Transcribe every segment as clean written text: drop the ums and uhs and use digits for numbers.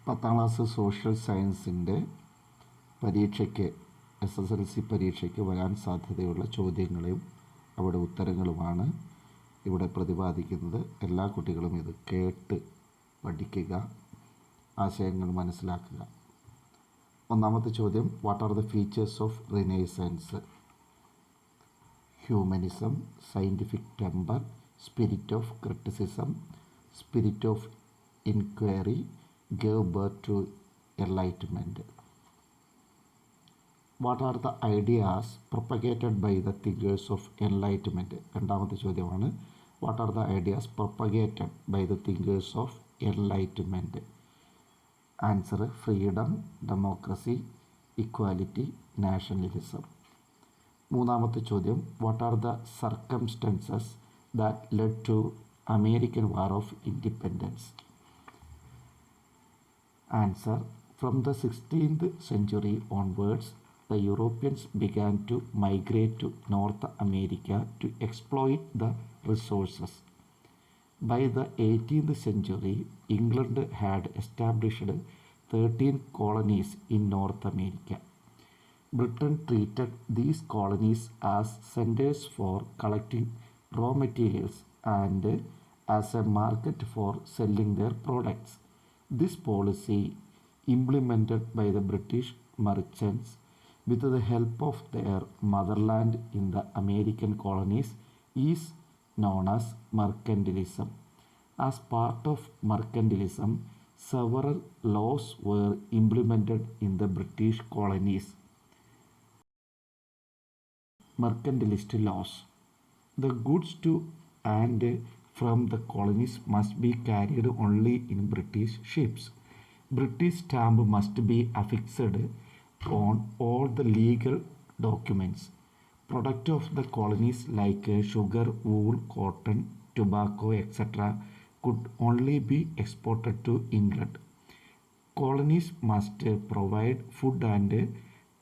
10ാം class social സയൻസിൻ്റെ പരീക്ഷയ്ക്ക് SSLC പരീക്ഷയ്ക്ക് വരാൻ സാധ്യതയുള്ള ചോദ്യങ്ങളും അവിടെ ഉത്തരങ്ങളുമാണ് ഇവിടെ പ്രതിപാദിക്കുന്നത്. എല്ലാ കുട്ടികളും ഇത് കേട്ട് പഠിക്കുക, ആശയങ്ങൾ മനസ്സിലാക്കുക. ഒന്നാമത്തെ ചോദ്യം, what are the features of renaissance? Humanism, scientific temper, spirit of criticism, spirit of inquiry, gave birth to enlightenment. What are the ideas propagated by the thinkers of enlightenment? രണ്ടാമത്തെ ചോദ്യമാണ്, what are the ideas propagated by the thinkers of enlightenment? Answer, freedom, democracy, equality, nationalism. മൂന്നാമത്തെ ചോദ്യം, what are the circumstances that led to American War of Independence? Answer, from the 16th century onwards, the Europeans began to migrate to North America to exploit the resources. By the 18th century, England had established 13 colonies in North America. Britain treated these colonies as centers for collecting raw materials and as a market for selling their products. This policy, implemented by the British merchants with the help of their motherland in the American colonies, is known as mercantilism. As part of mercantilism, several laws were implemented in the British colonies. Mercantilist laws. The goods to and from the colonies must be carried only in British ships. British stamp must be affixed on all the legal documents. Products of the colonies like sugar, wool, cotton, tobacco, etc. could only be exported to England. Colonies must provide food and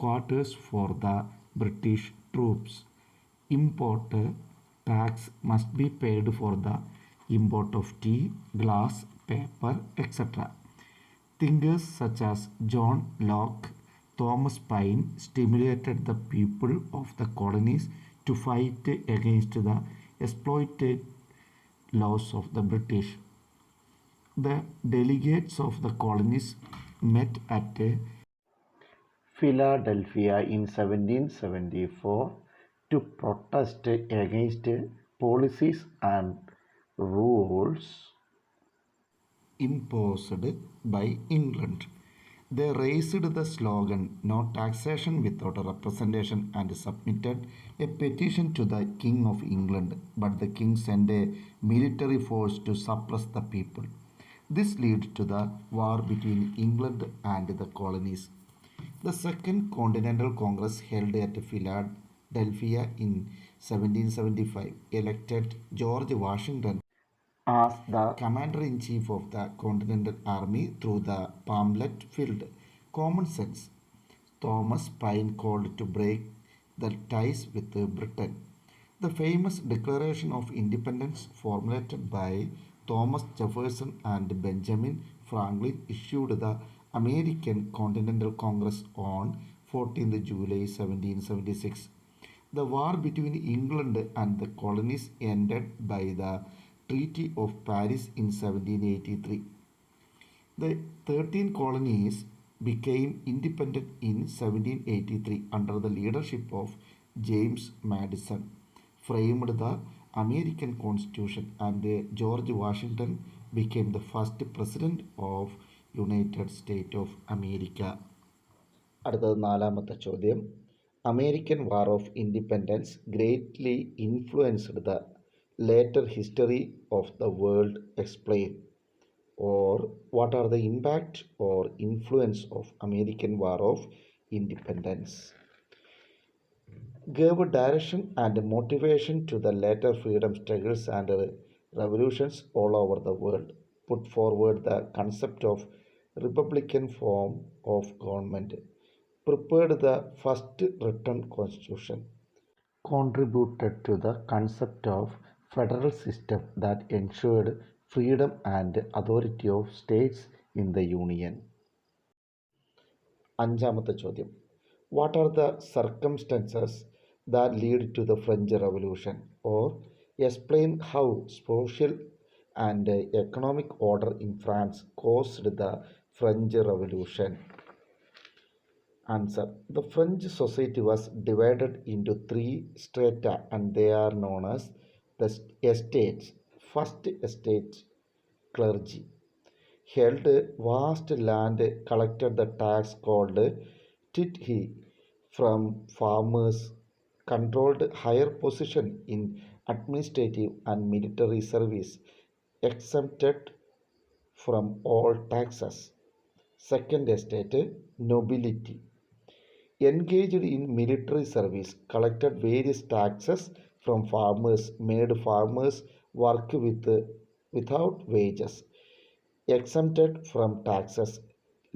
quarters for the British troops. Import tax must be paid for the import of tea, glass, paper, etc. Thinkers such as John Locke, Thomas Paine stimulated the people of the colonies to fight against the exploited laws of the British. The delegates of the colonies met at Philadelphia in 1774 to protest against policies and rules imposed by England. They raised the slogan, "No taxation without representation," and submitted a petition to the King of England, but the king sent a military force to suppress the people. This led to the war between England and the colonies. The Second Continental Congress, held at Philadelphia in 1775, elected George Washington as the commander-in-chief of the Continental Army through the pamphlet filled "Common Sense." Thomas Paine called to break the ties with Britain. The famous Declaration of Independence, formulated by Thomas Jefferson and Benjamin Franklin, issued the American Continental Congress on 14th July 1776. The war between England and the colonies ended by the Treaty of Paris in 1783. The 13 colonies became independent in 1783 under the leadership of James Madison, framed the American Constitution, and George Washington became the first president of United States of America. അടുത്തത് നാലാമത്തെ ചോദ്യം, American War of Independence greatly influenced the later history of the world. Explain. Or what are the impact or influence of American War of Independence? Gave direction and motivation to the later freedom struggles and revolutions all over the world. Put forward the concept of republican form of government. Prepared the first written constitution. Contributed to the concept of federal system that ensured freedom and authority of states in the Union. അഞ്ചാമത്തെ ചോദ്യം, what are the circumstances that lead to the French revolution, or explain how social and economic order in France caused the French revolution? Answer. The French society was divided into three strata and they are known as the estates. First estate, clergy, held vast land, collected the tax called tithe from farmers, controlled higher position in administrative and military service, exempted from all taxes. Second estate, nobility, engaged in military service, collected various taxes from farmers, made farmers work without wages, exempted from taxes,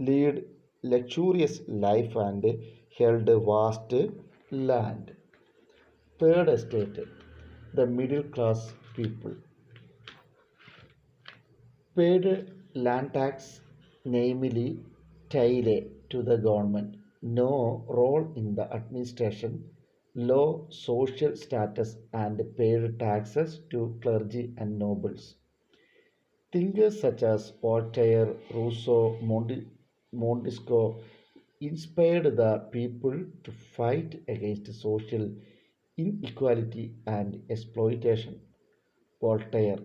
lead luxurious life and held vast land. Third estate, the middle class people, paid land tax, namely tithe, to the government. No role in the administration, low social status, and paid taxes to clergy and nobles. Thinkers such as Voltaire, Rousseau, Montesquieu inspired the people to fight against social inequality and exploitation. Voltaire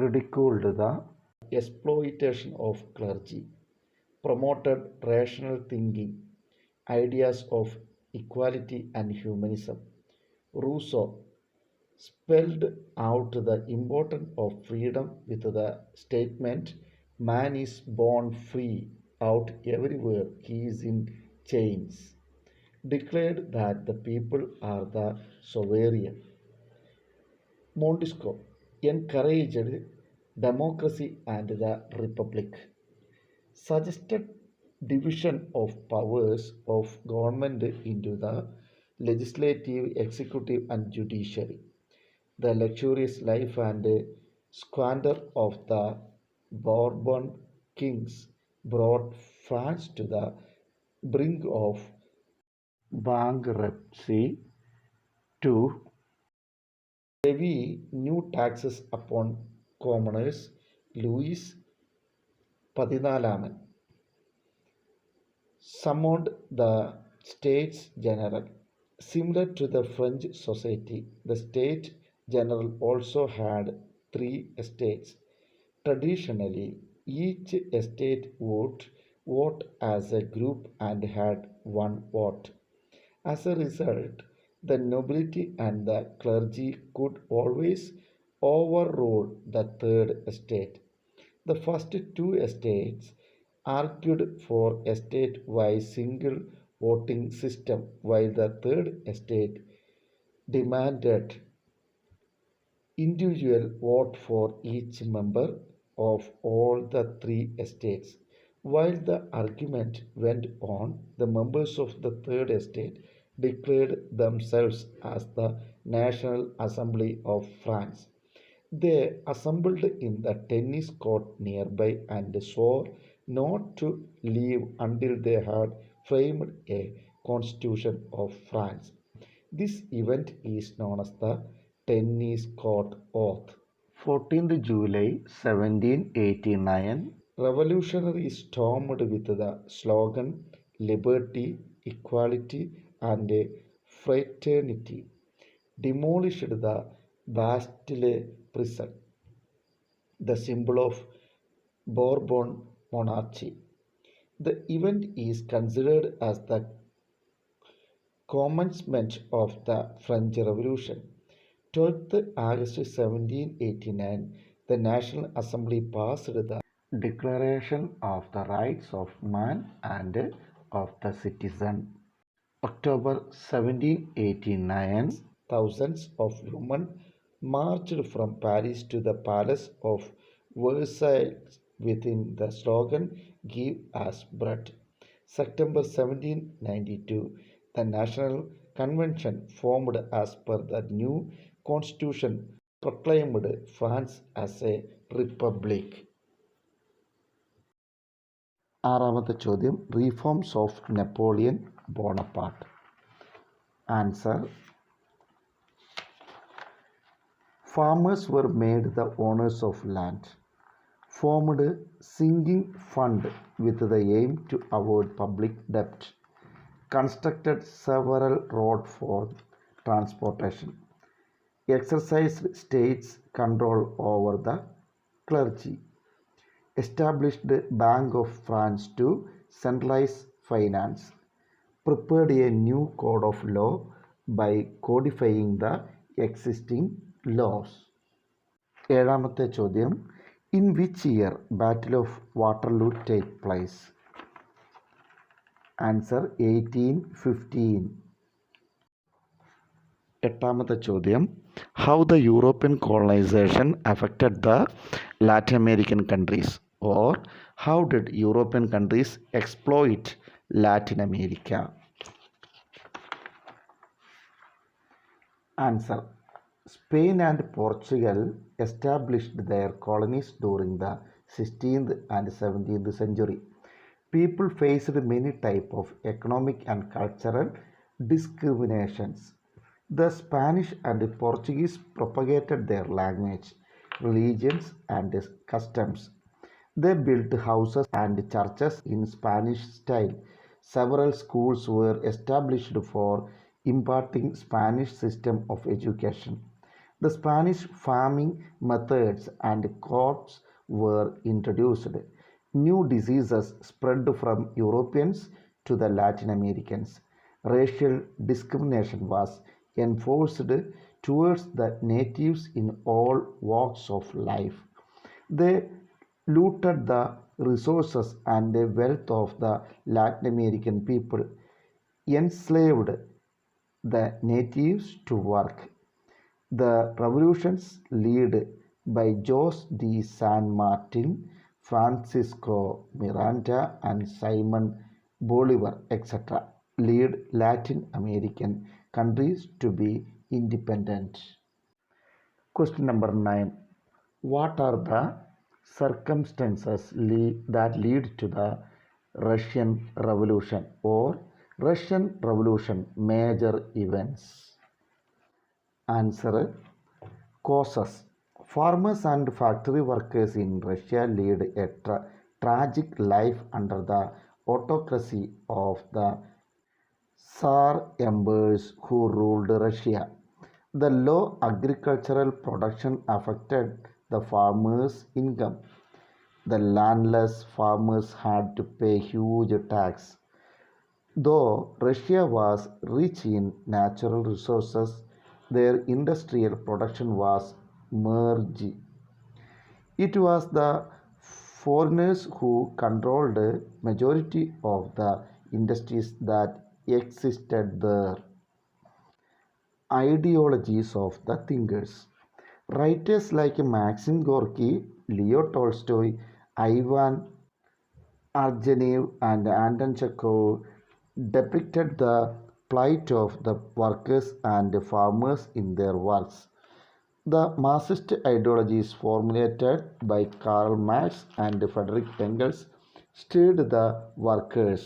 ridiculed the exploitation of clergy, promoted rational thinking, ideas of equality and humanism. Rousseau spelled out the importance of freedom with the statement, man is born free, out everywhere he is in chains, declared that the people are the sovereign. Montesquieu encouraged democracy and the republic, suggested division of powers of government into the legislative, executive, and judiciary. The luxurious life and squander of the Bourbon kings brought France to the brink of bankruptcy to levy new taxes upon commoners. Louis XIV summoned the States General. Similar to the French society, the States General also had three estates. Traditionally, each estate would vote as a group and had one vote. As a result, the nobility and the clergy could always overrule the third estate. The first two estates argued for a state-wide single voting system, while the third estate demanded individual vote for each member of all the three estates. While the argument went on, the members of the third estate declared themselves as the National Assembly of France. They assembled in the tennis court nearby and swore not to leave until they had framed a constitution of France. This event is known as the Tennis Court Oath. 14th July 1789, revolutionaries stormed with the slogan Liberty, Equality, and Fraternity, demolished the Bastille prison, the symbol of Bourbon monarchy. The event is considered as the commencement of the French Revolution. 12th August 1789, the National Assembly passed the Declaration of the Rights of Man and of the Citizen. October 1789, thousands of women marched from Paris to the Palace of Versailles within the slogan Give us bread. September 1792, the National Convention formed as per the new constitution proclaimed France as a republic. ആറാമത്തെ ചോദ്യം reforms of Napoleon Bonaparte. Answer farmers were made the owners of land, formed a sinking fund with the aim to avoid public debt, constructed several roads for transportation, exercised state's control over the clergy, established the Bank of France to centralize finance, prepared a new code of law by codifying the existing laws. ഏഴാമത്തെ ചോദ്യം in which year battle of Waterloo take place. Answer 1815. എട്ടാമത്തെ ചോദ്യം how the European colonisation affected the Latin American countries or how did European countries exploit Latin America. Answer Spain and Portugal established their colonies during the 16th and 17th century. People faced many types of economic and cultural discriminations. The Spanish and Portuguese propagated their language, religions, and customs. They built houses and churches in Spanish style. Several schools were established for imparting Spanish system of education. The Spanish farming methods and crops were introduced. New diseases spread from Europeans to the Latin Americans. Racial discrimination was enforced towards the natives in all walks of life. They looted the resources and the wealth of the Latin American people, enslaved the natives to work. The revolutions led by Jose de San Martin, Francisco Miranda, and Simon Bolivar, etc., led Latin American countries to be independent. Question number 9. What are the circumstances that lead to the Russian Revolution or Russian Revolution major events? Answer causes. Farmers and factory workers in Russia led a tragic life under the autocracy of the Tsar emperors who ruled Russia. The low agricultural production affected the farmers' income. The landless farmers had to pay huge tax. Though Russia was rich in natural resources, their industrial production was meager. It was the foreigners who controlled the majority of the industries that existed there. Ideologies of the thinkers. Writers like Maxim Gorky, Leo Tolstoy, Ivan Turgenev, and Anton Chekhov depicted the plight of the workers and farmers in their works. The Marxist ideologies formulated by Karl Marx and Friedrich Engels stirred the workers.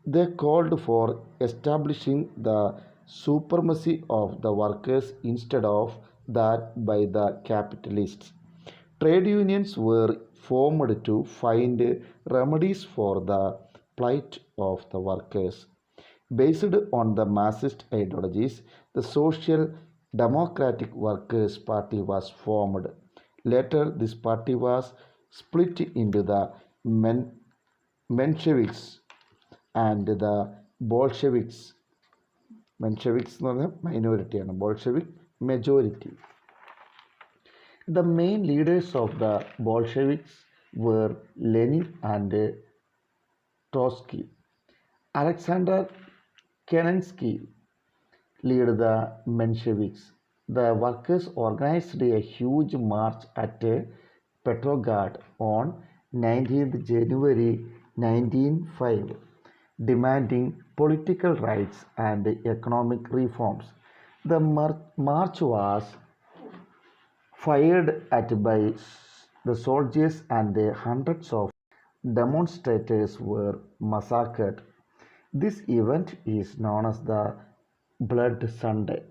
They called for establishing the supremacy of the workers instead of that by the capitalists. Trade unions were formed to find remedies for the plight of the workers. Based on the Marxist ideologies, the Social Democratic Workers' Party was formed. Later, this party was split into the Mensheviks and the Bolsheviks. Mensheviks എന്ന് പറഞ്ഞാൽ മൈനോറിറ്റിയാണ്, Bolshevik majority. The main leaders of the Bolsheviks were Lenin and Trotsky. Alexander Kerensky led the Mensheviks. The workers organized a huge march at Petrograd on 19th January 1905, demanding political rights and economic reforms. The march was fired at by the soldiers and hundreds of Demonstrators were massacred. This event is known as the Blood Sunday.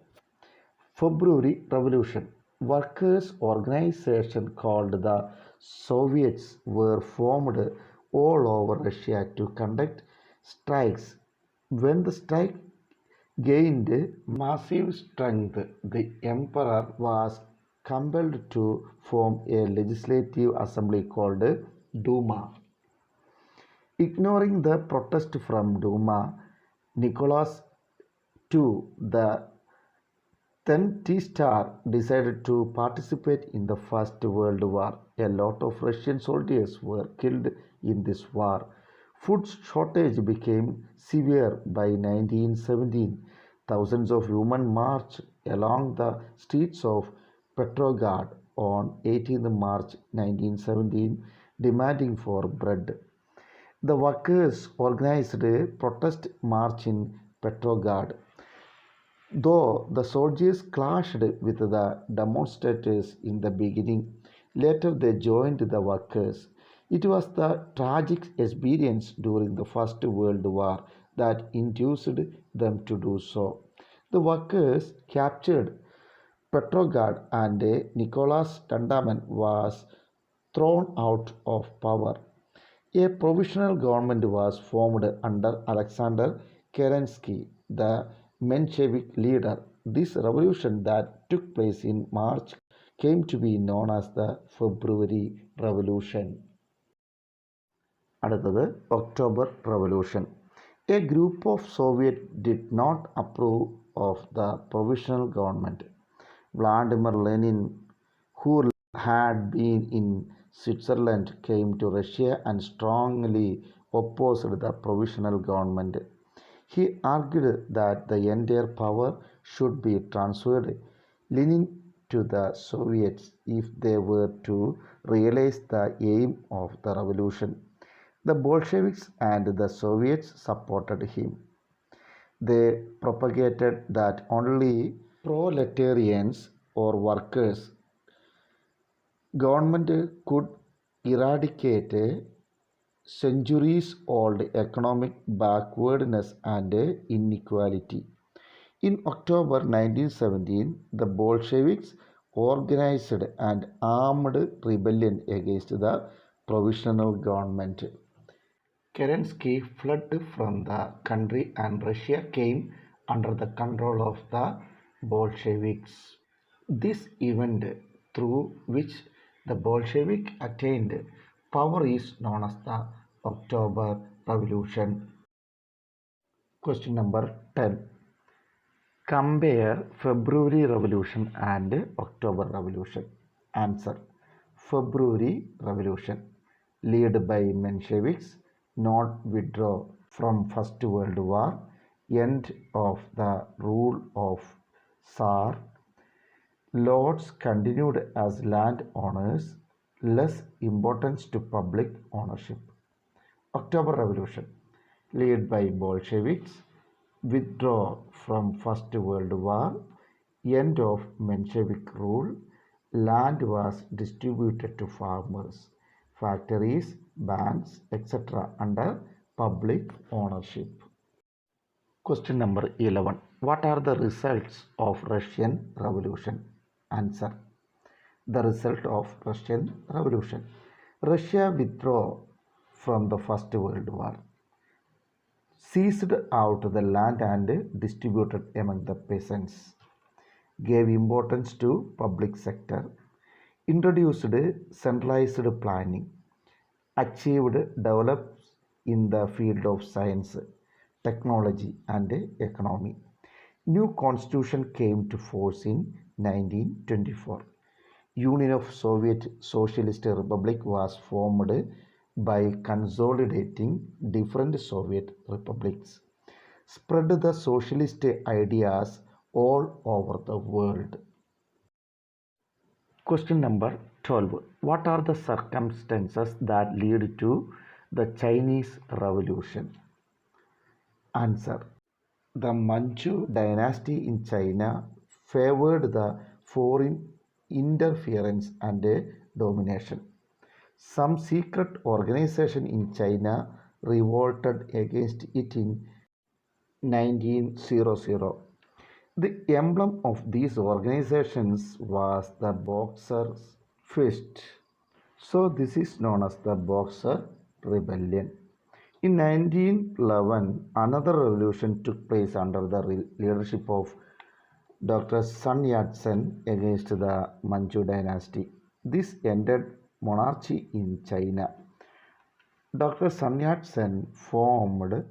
February Revolution. Workers' organization called the Soviets were formed all over Russia to conduct strikes. When the strike gained massive strength, the emperor was compelled to form a legislative assembly called Duma. Ignoring the protest from Duma, Nicholas II, the then T-Star decided to participate in the First World War. A lot of Russian soldiers were killed in this war. Food shortage became severe by 1917. Thousands of women marched along the streets of Petrograd on 18 March 1917 demanding for bread. The workers organized a protest march in Petrograd. Though the soldiers clashed with the demonstrators in the beginning, later they joined the workers. It was the tragic experience during the First World War that induced them to do so. The workers captured Petrograd and Nicholas II was thrown out of power. A provisional government was formed under Alexander Kerensky, the Menshevik leader. This revolution that took place in March came to be known as the February Revolution. അടുത്തത് October Revolution. A group of Soviets did not approve of the provisional government. Vladimir Lenin, who had been in Switzerland, came to Russia and strongly opposed the provisional government. He argued that the entire power should be transferred Lenin to the Soviets if they were to realize the aim of the revolution. The Bolsheviks and the Soviets supported him. They propagated that only proletarians or workers government could eradicate centuries old economic backwardness and inequality. In October 1917, the Bolsheviks organized an armed rebellion against the provisional government. Kerensky fled from the country and Russia came under the control of the Bolsheviks. This event through which the Bolshevik attained power is known as the October Revolution. Question number 10. Compare February Revolution and October Revolution. Answer. February Revolution. Led by Mensheviks, not withdraw from First World War, end of the rule of Tsar, lords continued as landowners, less importance to public ownership. October Revolution, led by Bolsheviks, withdraw from First World War, end of Menshevik rule, land was distributed to farmers, factories, banks, etc. under public ownership. Question number 11. What are the results of Russian Revolution? Answer. The result of Russian Revolution. Russia withdrew from the First World War, seized out the land and distributed among the peasants, gave importance to public sector, introduced centralized planning, achieved develops in the field of science, technology and economy. New constitution came to force in 1924. Union of Soviet Socialist Republic was formed by consolidating different Soviet republics, spread the socialist ideas all over the world. Question number 12. What are the circumstances that lead to the Chinese Revolution? Answer. The Manchu dynasty in China favored the foreign interference and domination. Some secret organization in China revolted against it in 1900. The emblem of these organizations was the boxer's fist. So this is known as the Boxer Rebellion. In 1911, another revolution took place under the leadership of Dr. Sun Yat-sen against the Manchu dynasty. This ended monarchy in China. Dr. Sun Yat-sen formed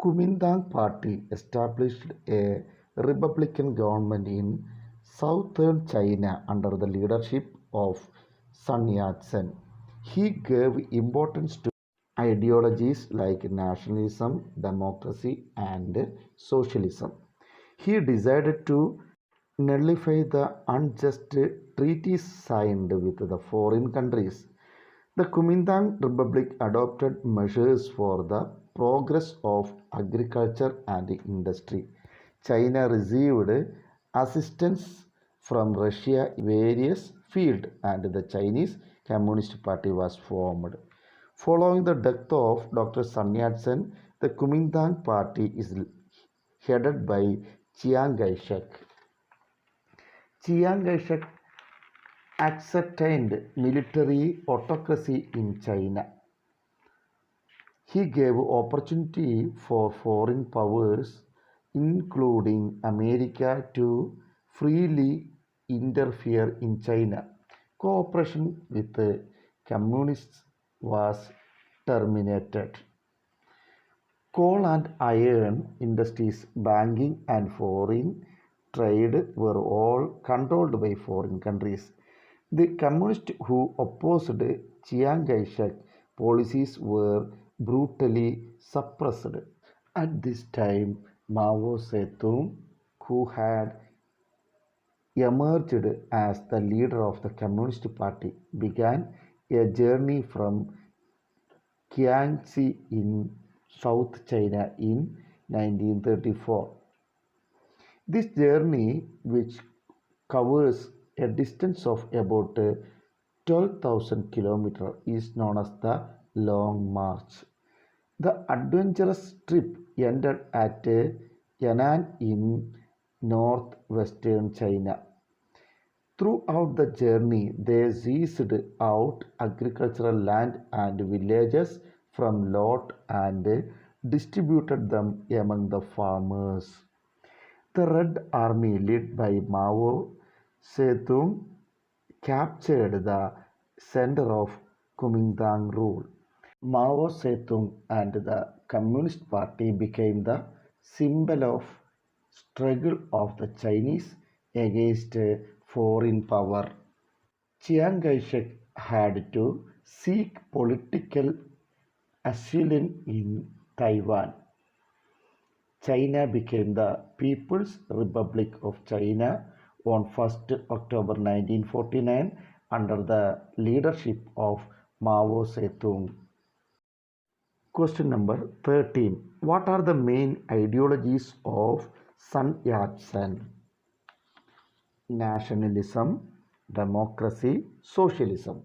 Kuomintang Party, established a republican government in southern China under the leadership of Sun Yat-sen. He gave importance to ideologies like nationalism, democracy, and socialism. He decided to nullify the unjust treaties signed with the foreign countries. The Kuomintang Republic adopted measures for the progress of agriculture and industry. China received assistance from Russia in various fields, and the Chinese Communist Party was formed. Following the death of Dr. Sun Yat-sen, the Kuomintang Party is headed by Chiang Kai-shek. Chiang Kai-shek ascertained military autocracy in China. He gave opportunity for foreign powers, including America, to freely interfere in China. Cooperation with the communists was terminated. Coal and iron industries, banking, and foreign trade were all controlled by foreign countries. The communists who opposed Chiang Kai-shek policies were brutally suppressed. At this time, Mao Zedong, who had emerged as the leader of the Communist Party, began a journey from Jiangxi in South China in 1934. This journey, which covers a distance of about 12,000 kilometers, is known as the Long March. The adventurous trip ended at Yan'an in northwestern China. Throughout the journey, they seized out agricultural land and villages from lot and distributed them among the farmers. The Red Army, led by Mao Zedong, captured the center of Kuomintang rule. Mao Zedong and the Communist Party became the symbol of struggle of the Chinese against foreign power. Chiang Kai-shek had to seek political asylum in Taiwan. China became the People's Republic of China on 1st October 1949 under the leadership of Mao Zedong. Question number 13. What are the main ideologies of Sun Yat-sen? Nationalism, democracy, socialism.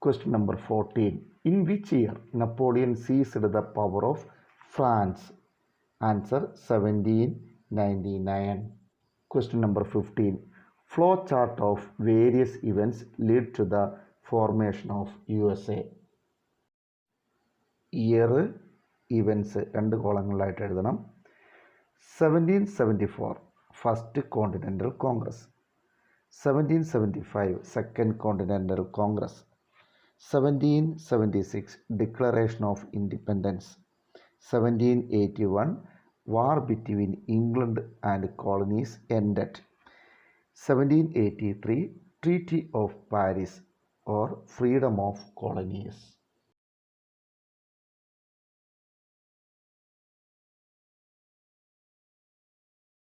Question number 14. In which year Napoleon seized the power of France? Answer 1799. Question number 15. Flow chart of various events lead to the formation of USA. Year, events രണ്ട് കോളങ്ങളായിട്ട് എഴുതണം. 1774 first continental Congress, 1775 second continental Congress, 1776 declaration of independence, 1781 war between England and colonies ended, 1783 Treaty of Paris or freedom of colonies.